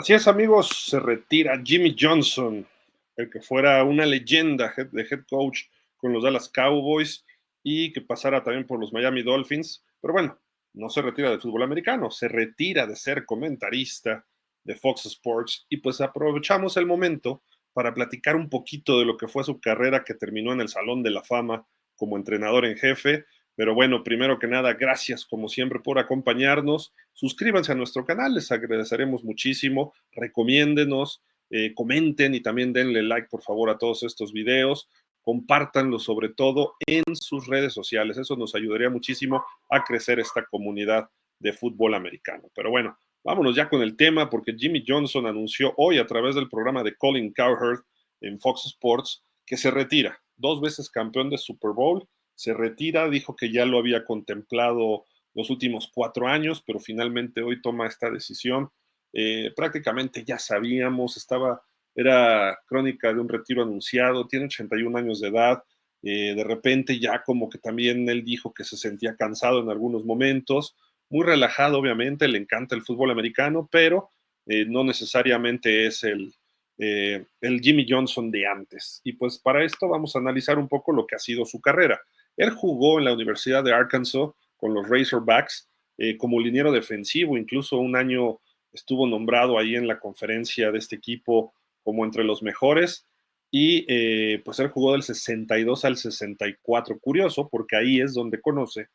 Así es, amigos, se retira Jimmy Johnson, el que fuera una leyenda de head coach con los Dallas Cowboys y que pasara también por los Miami Dolphins. Pero bueno, no se retira del fútbol americano, se retira de ser comentarista de Fox Sports y pues aprovechamos el momento para platicar un poquito de lo que fue su carrera que terminó en el Salón de la Fama como entrenador en jefe. Pero bueno, primero que nada, gracias como siempre por acompañarnos. Suscríbanse a nuestro canal, les agradeceremos muchísimo. Recomiéndenos, comenten y también denle like, por favor, a todos estos videos. Compártanlo sobre todo en sus redes sociales. Eso nos ayudaría muchísimo a crecer esta comunidad de fútbol americano. Pero bueno, vámonos ya con el tema porque Jimmy Johnson anunció hoy a través del programa de Colin Cowherd en Fox Sports que se retira. 2 veces campeón de Super Bowl, se retira, dijo que ya lo había contemplado los últimos 4 años, pero finalmente hoy toma esta decisión. Prácticamente ya sabíamos, era crónica de un retiro anunciado, tiene 81 años de edad, de repente ya como que también él dijo que se sentía cansado en algunos momentos, muy relajado obviamente, le encanta el fútbol americano, pero no necesariamente es el Jimmy Johnson de antes. Y pues para esto vamos a analizar un poco lo que ha sido su carrera. Él jugó en la Universidad de Arkansas con los Razorbacks como liniero defensivo, incluso un año estuvo nombrado ahí en la conferencia de este equipo como entre los mejores y pues él jugó del 62 al 64, curioso porque ahí es donde conoce,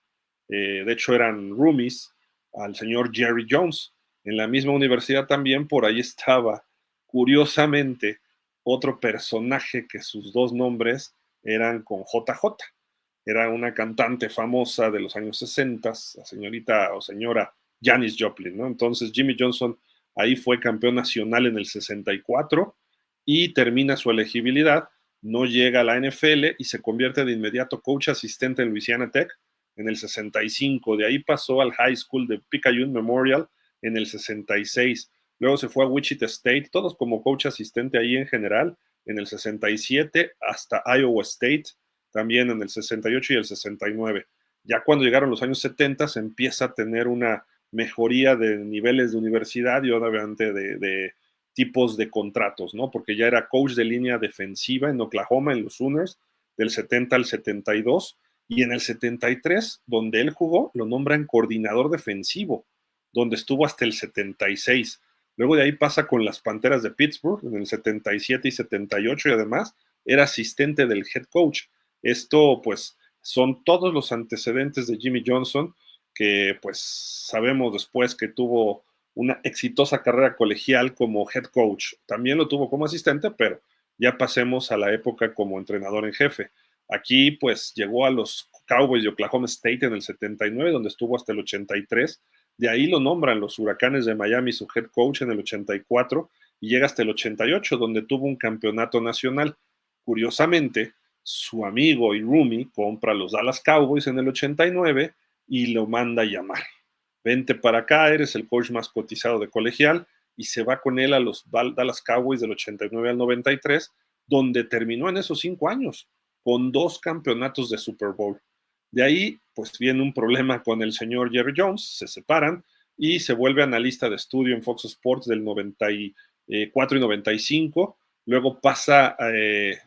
de hecho eran roomies, al señor Jerry Jones, en la misma universidad también, por ahí estaba curiosamente otro personaje que sus dos nombres eran con JJ, era una cantante famosa de los años 60, la señorita o señora Janis Joplin, ¿no? Entonces Jimmy Johnson ahí fue campeón nacional en el 64 y termina su elegibilidad, no llega a la NFL y se convierte de inmediato coach asistente en Louisiana Tech en el 65. De ahí pasó al High School de Picayune Memorial en el 66. Luego se fue a Wichita State, todos como coach asistente ahí en general, en el 67 hasta Iowa State, también en el 68 y el 69. Ya cuando llegaron los años 70 se empieza a tener una mejoría de niveles de universidad y obviamente de tipos de contratos, ¿no? Porque ya era coach de línea defensiva en Oklahoma, en los Sooners, del 70 al 72, y en el 73, donde él jugó, lo nombran coordinador defensivo, donde estuvo hasta el 76. Luego de ahí pasa con las Panteras de Pittsburgh en el 77 y 78 y además era asistente del head coach. Esto pues son todos los antecedentes de Jimmy Johnson que pues sabemos después que tuvo una exitosa carrera colegial como head coach. También lo tuvo como asistente, pero ya pasemos a la época como entrenador en jefe. Aquí pues llegó a los Cowboys de Oklahoma State en el 79, donde estuvo hasta el 83. De ahí lo nombran los Huracanes de Miami su head coach en el 84 y llega hasta el 88, donde tuvo un campeonato nacional. Curiosamente, su amigo y roomie compra los Dallas Cowboys en el 89 y lo manda a llamar. Vente para acá, eres el coach más cotizado de colegial, y se va con él a los Dallas Cowboys del 89 al 93, donde terminó en esos 5 años con 2 campeonatos de Super Bowl. De ahí, pues viene un problema con el señor Jerry Jones, se separan y se vuelve analista de estudio en Fox Sports del 94 y 95. Luego pasa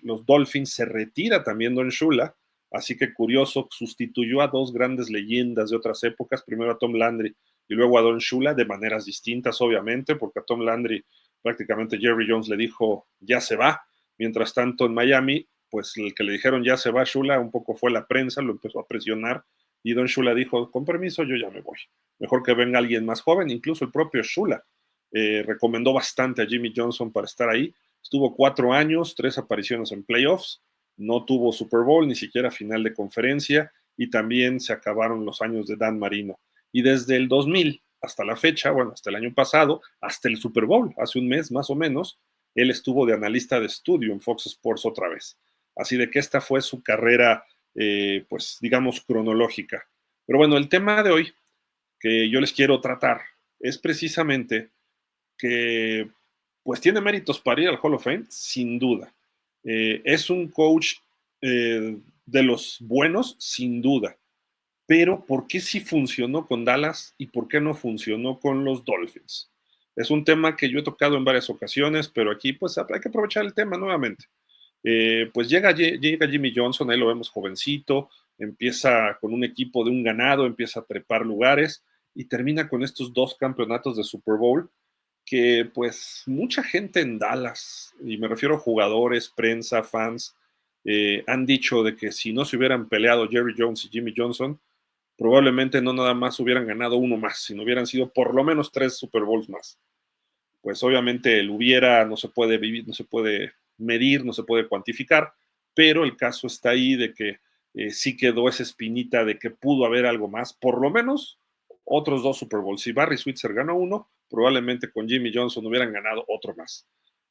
los Dolphins, se retira también Don Shula, así que curioso, sustituyó a dos grandes leyendas de otras épocas, primero a Tom Landry y luego a Don Shula, de maneras distintas, obviamente, porque a Tom Landry prácticamente Jerry Jones le dijo ya se va. Mientras tanto, en Miami, pues el que le dijeron ya se va Shula, un poco fue la prensa, lo empezó a presionar y Don Shula dijo, con permiso, yo ya me voy. Mejor que venga alguien más joven, incluso el propio Shula recomendó bastante a Jimmy Johnson para estar ahí. Estuvo 4 años, 3 apariciones en playoffs, no tuvo Super Bowl, ni siquiera final de conferencia, y también se acabaron los años de Dan Marino. Y desde el 2000 hasta la fecha, bueno, hasta el año pasado, hasta el Super Bowl, hace un mes más o menos, él estuvo de analista de estudio en Fox Sports otra vez. Así de que esta fue su carrera, pues digamos, cronológica. Pero bueno, el tema de hoy que yo les quiero tratar es precisamente que pues tiene méritos para ir al Hall of Fame, sin duda. Es un coach de los buenos, sin duda. Pero ¿por qué sí funcionó con Dallas y por qué no funcionó con los Dolphins? Es un tema que yo he tocado en varias ocasiones, pero aquí pues hay que aprovechar el tema nuevamente. Pues llega Jimmy Johnson, ahí lo vemos jovencito, empieza con un equipo de un ganado, empieza a trepar lugares y termina con estos 2 campeonatos de Super Bowl que pues mucha gente en Dallas, y me refiero a jugadores, prensa, fans, han dicho de que si no se hubieran peleado Jerry Jones y Jimmy Johnson, probablemente no nada más hubieran ganado uno más, sino hubieran sido por lo menos 3 Super Bowls más. Pues obviamente el hubiera no se puede vivir, no se puede medir, no se puede cuantificar, pero el caso está ahí de que sí quedó esa espinita de que pudo haber algo más, por lo menos otros 2 Super Bowls. Si Barry Switzer ganó uno, probablemente con Jimmy Johnson hubieran ganado otro más.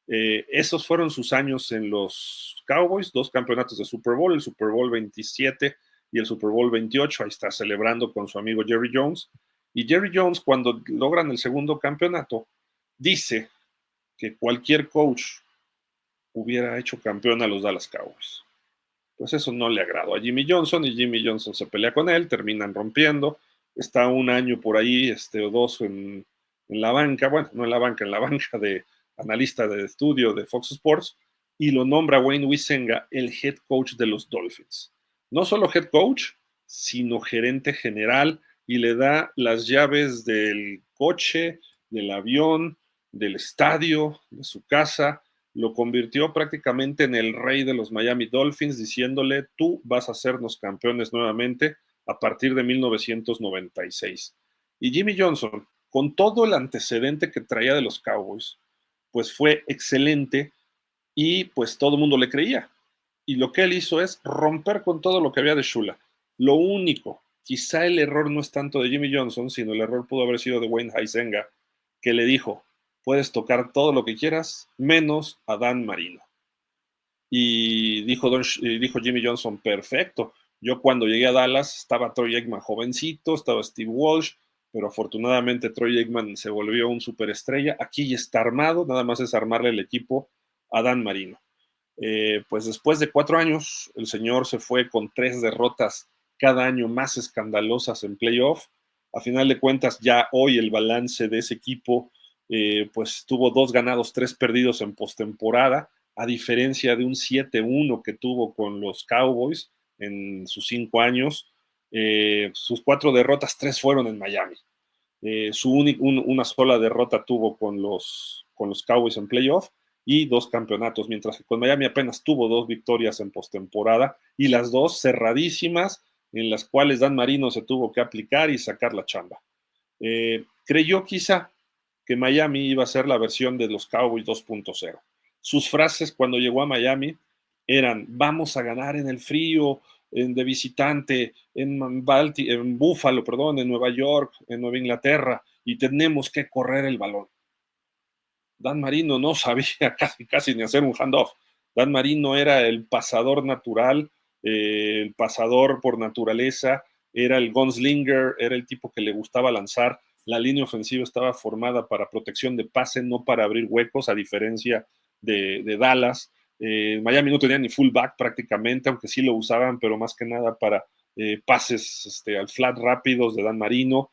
Esos fueron sus años en los Cowboys, 2 campeonatos de Super Bowl, el Super Bowl 27 y el Super Bowl 28, ahí está celebrando con su amigo Jerry Jones. Y Jerry Jones, cuando logran el segundo campeonato, dice que cualquier coach hubiera hecho campeón a los Dallas Cowboys. Pues eso no le agradó a Jimmy Johnson y Jimmy Johnson se pelea con él, terminan rompiendo, está un año por ahí, o 2 en la banca, bueno, no en la banca de analista de estudio de Fox Sports, y lo nombra Wayne Wisenga el head coach de los Dolphins. No solo head coach, sino gerente general, y le da las llaves del coche, del avión, del estadio, de su casa, lo convirtió prácticamente en el rey de los Miami Dolphins, diciéndole, tú vas a hacernos campeones nuevamente a partir de 1996. Y Jimmy Johnson, con todo el antecedente que traía de los Cowboys, pues fue excelente y pues todo el mundo le creía. Y lo que él hizo es romper con todo lo que había de Shula. Lo único, quizá el error no es tanto de Jimmy Johnson, sino el error pudo haber sido de Wayne Huizenga, que le dijo, puedes tocar todo lo que quieras, menos a Dan Marino. Y dijo Jimmy Johnson, perfecto. Yo cuando llegué a Dallas estaba Troy Aikman jovencito, estaba Steve Walsh, pero afortunadamente Troy Aikman se volvió un superestrella. Aquí ya está armado, nada más es armarle el equipo a Dan Marino. Pues después de 4 años, el señor se fue con 3 derrotas cada año más escandalosas en playoff. A final de cuentas, ya hoy el balance de ese equipo, pues tuvo 2 ganados, 3 perdidos en postemporada, a diferencia de un 7-1 que tuvo con los Cowboys en sus 5 años. Sus 4 derrotas, 3 fueron en Miami. Una sola derrota tuvo con los Cowboys en playoff y 2 campeonatos, mientras que con Miami apenas tuvo 2 victorias en postemporada y las 2 cerradísimas, en las cuales Dan Marino se tuvo que aplicar y sacar la chamba. Creyó quizá que Miami iba a ser la versión de los Cowboys 2.0. Sus frases cuando llegó a Miami eran, vamos a ganar en el frío, de visitante, en Buffalo, perdón, en Nueva York, en Nueva Inglaterra, y tenemos que correr el balón. Dan Marino no sabía casi ni hacer un handoff. Dan Marino era el pasador natural, el pasador por naturaleza, era el gunslinger, era el tipo que le gustaba lanzar. La línea ofensiva estaba formada para protección de pase, no para abrir huecos, a diferencia de Dallas. Miami no tenía ni fullback prácticamente, aunque sí lo usaban, pero más que nada para pases al flat rápidos de Dan Marino.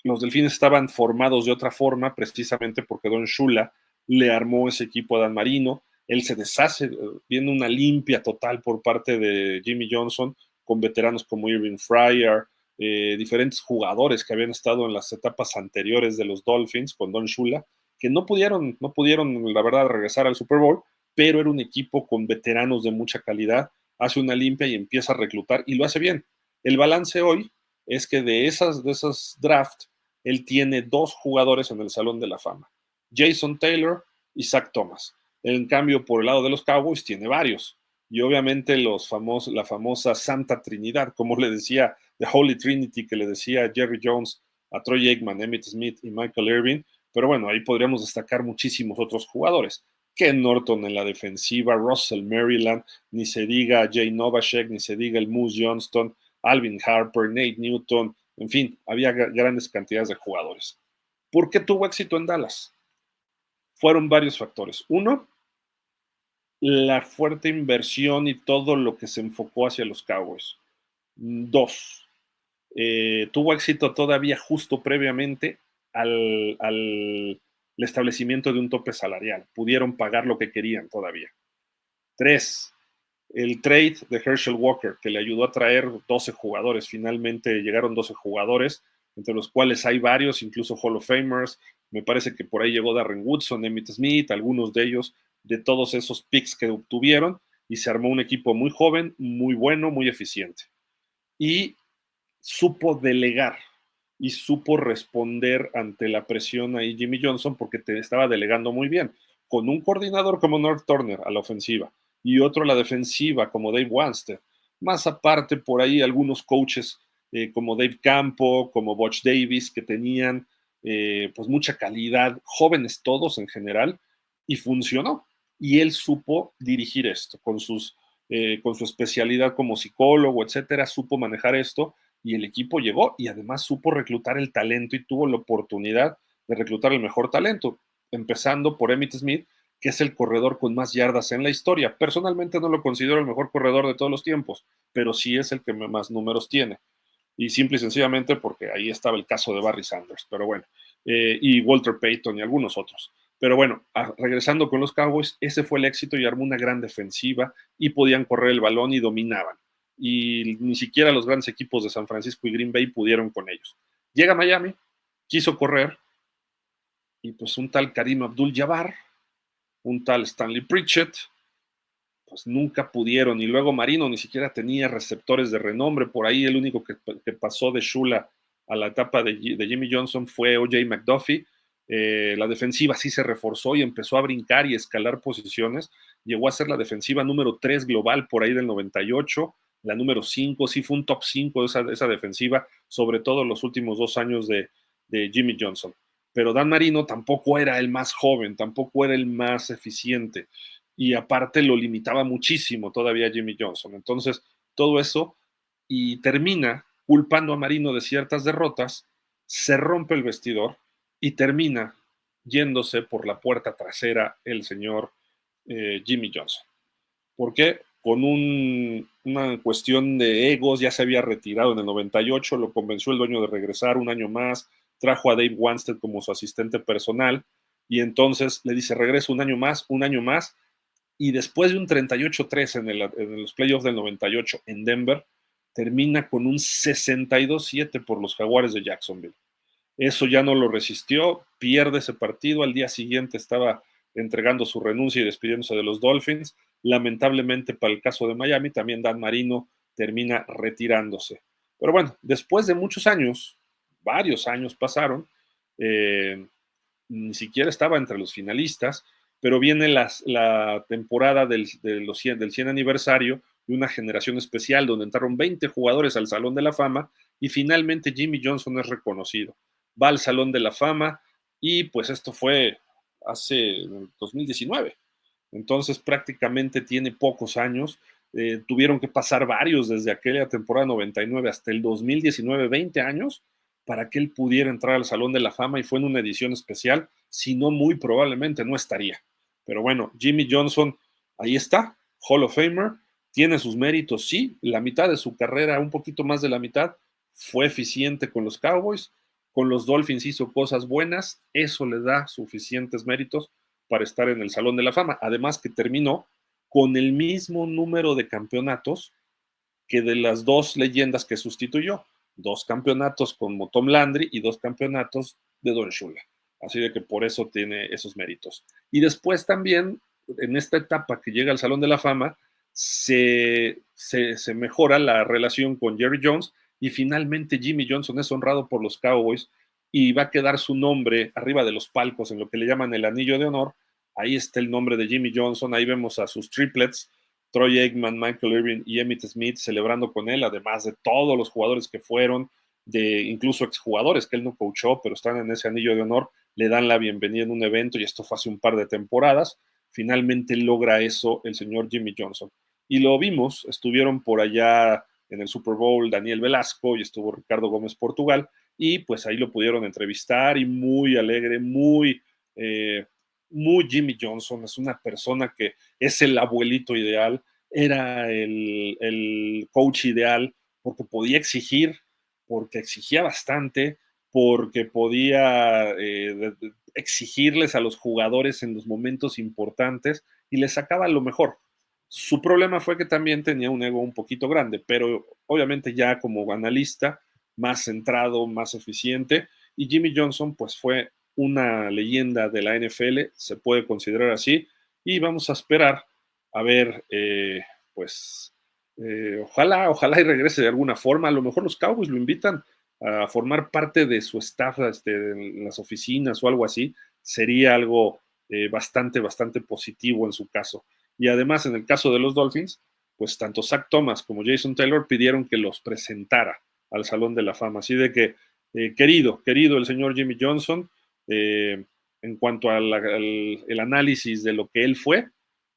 Los Delfines estaban formados de otra forma, precisamente porque Don Shula le armó ese equipo a Dan Marino. Él se deshace, viene una limpia total por parte de Jimmy Johnson, con veteranos como Irving Fryer, diferentes jugadores que habían estado en las etapas anteriores de los Dolphins con Don Shula, que no pudieron, la verdad, regresar al Super Bowl, pero era un equipo con veteranos de mucha calidad, hace una limpia y empieza a reclutar y lo hace bien. El balance hoy es que de esas draft, él tiene 2 jugadores en el Salón de la Fama, Jason Taylor y Zach Thomas. En cambio, por el lado de los Cowboys, tiene varios. Y obviamente la famosa Santa Trinidad, como le decía, The Holy Trinity, que le decía Jerry Jones a Troy Aikman, Emmitt Smith y Michael Irvin. Pero bueno, ahí podríamos destacar muchísimos otros jugadores. Ken Norton en la defensiva, Russell Maryland, ni se diga Jay Novacek, ni se diga el Moose Johnston, Alvin Harper, Nate Newton, en fin, había grandes cantidades de jugadores. ¿Por qué tuvo éxito en Dallas? Fueron varios factores. Uno, la fuerte inversión y todo lo que se enfocó hacia los Cowboys. 2, tuvo éxito todavía justo previamente al establecimiento de un tope salarial. Pudieron pagar lo que querían todavía. 3. El trade de Herschel Walker, que le ayudó a traer 12 jugadores. Finalmente llegaron 12 jugadores, entre los cuales hay varios, incluso Hall of Famers. Me parece que por ahí llegó Darren Woodson, Emmitt Smith, algunos de ellos, de todos esos picks que obtuvieron, y se armó un equipo muy joven, muy bueno, muy eficiente. Y supo delegar y supo responder ante la presión ahí Jimmy Johnson, porque te estaba delegando muy bien, con un coordinador como North Turner a la ofensiva y otro a la defensiva como Dave Wannstedt. Más aparte, por ahí algunos coaches como Dave Campo, como Butch Davis, que tenían pues mucha calidad, jóvenes todos en general, y funcionó. Y él supo dirigir esto con su especialidad como psicólogo, etcétera, supo manejar esto y el equipo llegó y además supo reclutar el talento y tuvo la oportunidad de reclutar el mejor talento, empezando por Emmitt Smith, que es el corredor con más yardas en la historia. Personalmente no lo considero el mejor corredor de todos los tiempos, pero sí es el que más números tiene. Y simple y sencillamente porque ahí estaba el caso de Barry Sanders, pero bueno, y Walter Payton y algunos otros. Pero bueno, regresando con los Cowboys, ese fue el éxito y armó una gran defensiva y podían correr el balón y dominaban. Y ni siquiera los grandes equipos de San Francisco y Green Bay pudieron con ellos. Llega a Miami, quiso correr, y pues un tal Karim Abdul-Jabbar, un tal Stanley Pritchett, pues nunca pudieron. Y luego Marino ni siquiera tenía receptores de renombre. Por ahí el único que pasó de Shula a la etapa de Jimmy Johnson fue O.J. McDuffie. La defensiva sí se reforzó y empezó a brincar y escalar posiciones. Llegó a ser la defensiva número 3 global por ahí del 98. La número 5, sí fue un top 5 de esa defensiva, sobre todo los últimos 2 años de Jimmy Johnson. Pero Dan Marino tampoco era el más joven, tampoco era el más eficiente y aparte lo limitaba muchísimo todavía Jimmy Johnson. Entonces, todo eso y termina culpando a Marino de ciertas derrotas, se rompe el vestidor y termina yéndose por la puerta trasera el señor Jimmy Johnson. ¿Por qué? Con una cuestión de egos, ya se había retirado en el 98, lo convenció el dueño de regresar un año más, trajo a Dave Wannstedt como su asistente personal y entonces le dice, regreso un año más, y después de un 38-3 en los playoffs del 98 en Denver, termina con un 62-7 por los Jaguares de Jacksonville. Eso ya no lo resistió, pierde ese partido, al día siguiente estaba entregando su renuncia y despidiéndose de los Dolphins. Lamentablemente para el caso de Miami, también Dan Marino termina retirándose. Pero bueno, después de muchos años, varios años pasaron, ni siquiera estaba entre los finalistas, pero viene la temporada del 100 aniversario de una generación especial donde entraron 20 jugadores al Salón de la Fama y finalmente Jimmy Johnson es reconocido. Va al Salón de la Fama y pues esto fue hace 2019. Entonces prácticamente tiene pocos años. Tuvieron que pasar varios desde aquella temporada 99 hasta el 2019, 20 años, para que él pudiera entrar al Salón de la Fama y fue en una edición especial, si no muy probablemente no estaría. Pero bueno, Jimmy Johnson, ahí está, Hall of Famer, tiene sus méritos, sí, la mitad de su carrera, un poquito más de la mitad, fue eficiente con los Cowboys, con los Dolphins hizo cosas buenas, eso le da suficientes méritos para estar en el Salón de la Fama, además que terminó con el mismo número de campeonatos que de las dos leyendas que sustituyó, 2 campeonatos con Tom Landry y 2 campeonatos de Don Shula. Así de que por eso tiene esos méritos. Y después también, en esta etapa que llega al Salón de la Fama, se mejora la relación con Jerry Jones y finalmente Jimmy Johnson es honrado por los Cowboys y va a quedar su nombre arriba de los palcos en lo que le llaman el anillo de honor. Ahí está el nombre de Jimmy Johnson, ahí vemos a sus triplets, Troy Aikman, Michael Irvin y Emmitt Smith celebrando con él, además de todos los jugadores que fueron, de incluso exjugadores que él no coachó, pero están en ese anillo de honor, le dan la bienvenida en un evento y esto fue hace un par de temporadas. Finalmente logra eso el señor Jimmy Johnson. Y lo vimos, estuvieron por allá en el Super Bowl Daniel Velasco y estuvo Ricardo Gómez Portugal y pues ahí lo pudieron entrevistar y muy alegre, muy Jimmy Johnson, es una persona que es el abuelito ideal, era el coach ideal, porque podía exigir, porque exigía bastante, porque podía exigirles a los jugadores en los momentos importantes y les sacaba lo mejor. Su problema fue que también tenía un ego un poquito grande, pero obviamente ya como analista, más centrado, más eficiente, y Jimmy Johnson pues fue una leyenda de la NFL, se puede considerar así, y vamos a esperar a ver, pues, ojalá y regrese de alguna forma, a lo mejor los Cowboys lo invitan a formar parte de su staff en las oficinas o algo así, sería algo bastante positivo en su caso. Y además, en el caso de los Dolphins, pues tanto Zach Thomas como Jason Taylor pidieron que los presentara al Salón de la Fama. Así de que, querido el señor Jimmy Johnson, en cuanto al el análisis de lo que él fue,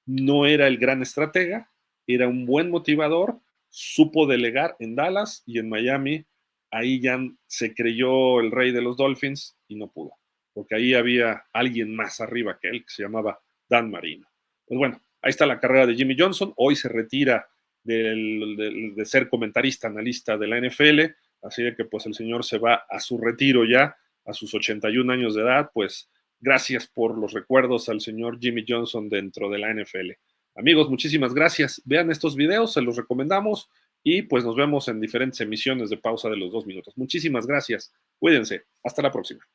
no era el gran estratega, era un buen motivador, supo delegar en Dallas y en Miami. Ahí ya se creyó el rey de los Dolphins y no pudo, porque ahí había alguien más arriba que él, que se llamaba Dan Marino. Pues bueno, ahí está la carrera de Jimmy Johnson. Hoy se retira de ser comentarista, analista de la NFL, así de que pues el señor se va a su retiro ya, a sus 81 años de edad. Pues gracias por los recuerdos al señor Jimmy Johnson dentro de la NFL. Amigos, muchísimas gracias. Vean estos videos, se los recomendamos y pues nos vemos en diferentes emisiones de pausa de los 2 minutos. Muchísimas gracias. Cuídense. Hasta la próxima.